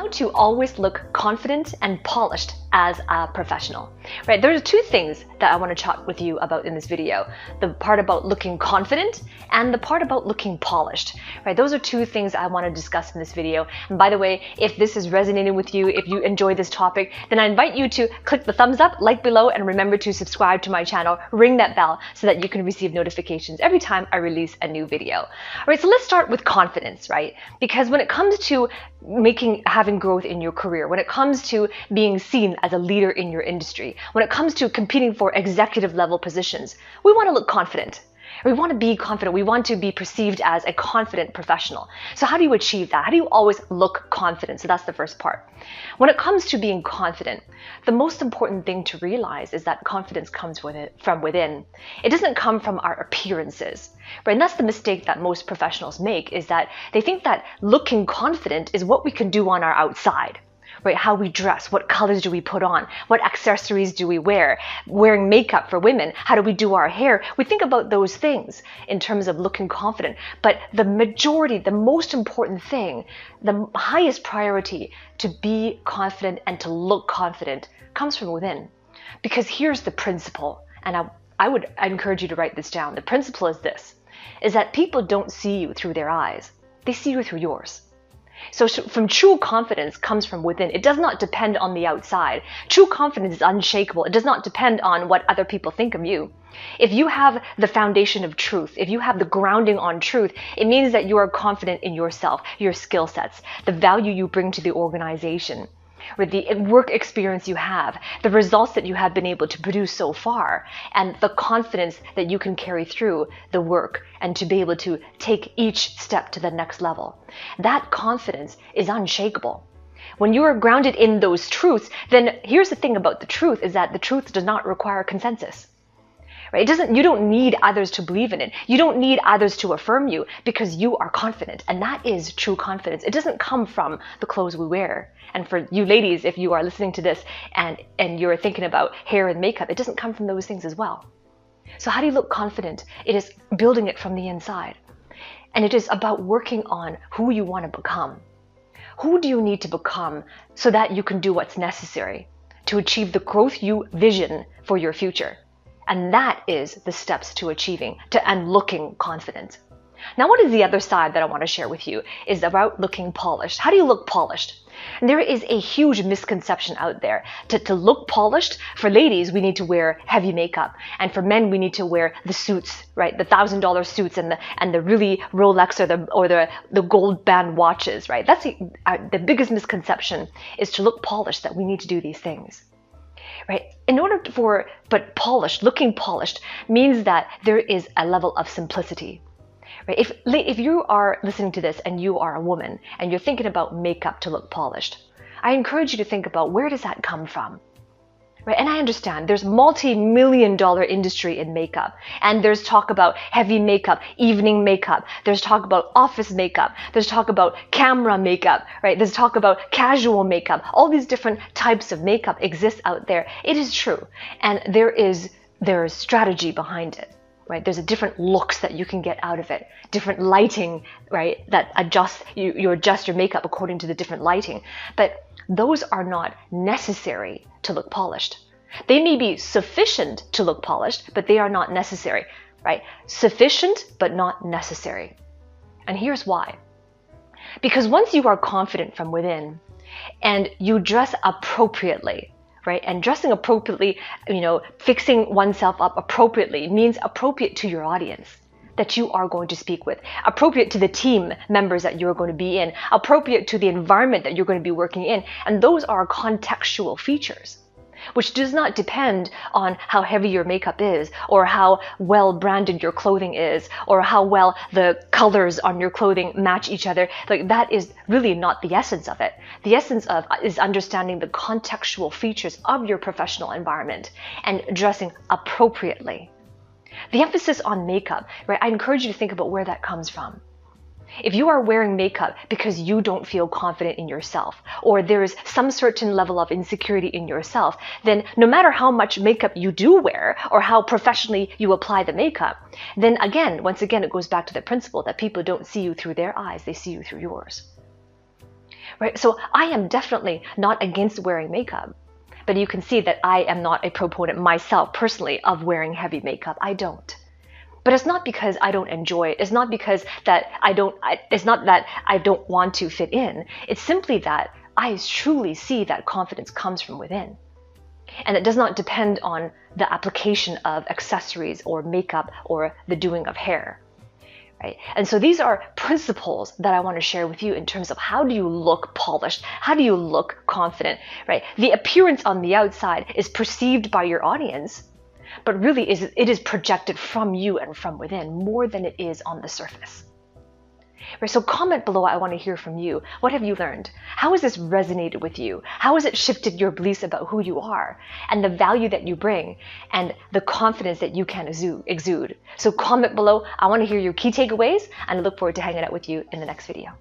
how to always look confident and polished as a professional, right? There are two things that I want to chat with you about in this video. The part about looking confident and the part about looking polished, right? Those are two things I want to discuss in this video. And by the way, if this is resonating with you, if you enjoy this topic, then I invite you to click the thumbs up, like below, and remember to subscribe to my channel, ring that bell so that you can receive notifications every time I release a new video. All right, so let's start with confidence, right? Because when it comes to having growth in your career, when it comes to being seen as a leader in your industry, when it comes to competing for executive level positions, we want to look confident. We want to be confident. We want to be perceived as a confident professional. So how do you achieve that? How do you always look confident? So that's the first part. When it comes to being confident, the most important thing to realize is that confidence comes from within. It doesn't come from our appearances, right? And that's the mistake that most professionals make, is that they think that looking confident is what we can do on our outside. Right? How we dress, what colors do we put on, what accessories do we wear, wearing makeup for women, how do we do our hair? We think about those things in terms of looking confident, but the majority, the most important thing, the highest priority to be confident and to look confident comes from within. Because here's the principle, and I encourage you to write this down. The principle is this, is that people don't see you through their eyes, they see you through yours. So from true confidence comes from within. It does not depend on the outside. True confidence is unshakable. It does not depend on what other people think of you. If you have the foundation of truth, if you have the grounding on truth, it means that you are confident in yourself, your skill sets, the value you bring to the organization, with the work experience you have, the results that you have been able to produce so far, and the confidence that you can carry through the work and to be able to take each step to the next level. That confidence is unshakable. When you are grounded in those truths, then here's the thing about the truth, is that the truth does not require consensus. Right? You don't need others to believe in it. You don't need others to affirm you, because you are confident. And that is true confidence. It doesn't come from the clothes we wear. And for you ladies, if you are listening to this and you're thinking about hair and makeup, it doesn't come from those things as well. So how do you look confident? It is building it from the inside. And it is about working on who you want to become. Who do you need to become so that you can do what's necessary to achieve the growth you vision for your future? And that is the steps to achieving and looking confident. Now, what is the other side that I want to share with you is about looking polished. How do you look polished? And there is a huge misconception out there. To look polished, for ladies, we need to wear heavy makeup. And for men, we need to wear the suits, right? The $1,000 suits and the really Rolex or the gold band watches, right? That's the biggest misconception, is to look polished, that we need to do these things. Right? Looking polished means that there is a level of simplicity. Right? If you are listening to this and you are a woman and you're thinking about makeup to look polished, I encourage you to think about, where does that come from? Right? And I understand there's multi-million-dollar industry in makeup, and there's talk about heavy makeup, evening makeup, there's talk about office makeup, there's talk about camera makeup, right? There's talk about casual makeup. All these different types of makeup exist out there. It is true, and there is strategy behind it. Right? There's a different looks that you can get out of it, different lighting, right? That you adjust your makeup according to the different lighting. But those are not necessary to look polished. They may be sufficient to look polished, but they are not necessary, right? Sufficient, but not necessary. And here's why. Because once you are confident from within and you dress appropriately, right? And dressing appropriately, fixing oneself up appropriately means appropriate to your audience that you are going to speak with, appropriate to the team members that you're going to be in, appropriate to the environment that you're going to be working in. And those are contextual features, which does not depend on how heavy your makeup is, or how well branded your clothing is, or how well the colors on your clothing match each other. Like, that is really not the essence of it. The essence is understanding the contextual features of your professional environment and dressing appropriately. The emphasis on makeup, right? I encourage you to think about where that comes from. If you are wearing makeup because you don't feel confident in yourself, or there is some certain level of insecurity in yourself, then no matter how much makeup you do wear or how professionally you apply the makeup, then once again, it goes back to the principle that people don't see you through their eyes, they see you through yours. right? So I am definitely not against wearing makeup, but you can see that I am not a proponent myself personally of wearing heavy makeup. I don't. But it's not because I don't enjoy it. It's not because that it's not that I don't want to fit in. It's simply that I truly see that confidence comes from within. And it does not depend on the application of accessories or makeup or the doing of hair. Right? And so these are principles that I want to share with you in terms of how do you look polished? How do you look confident? Right? The appearance on the outside is perceived by your audience, but really it is projected from you and from within more than it is on the surface. Right, so comment below. I want to hear from you. What have you learned? How has this resonated with you? How has it shifted your beliefs about who you are and the value that you bring and the confidence that you can exude? So comment below. I want to hear your key takeaways, and I look forward to hanging out with you in the next video.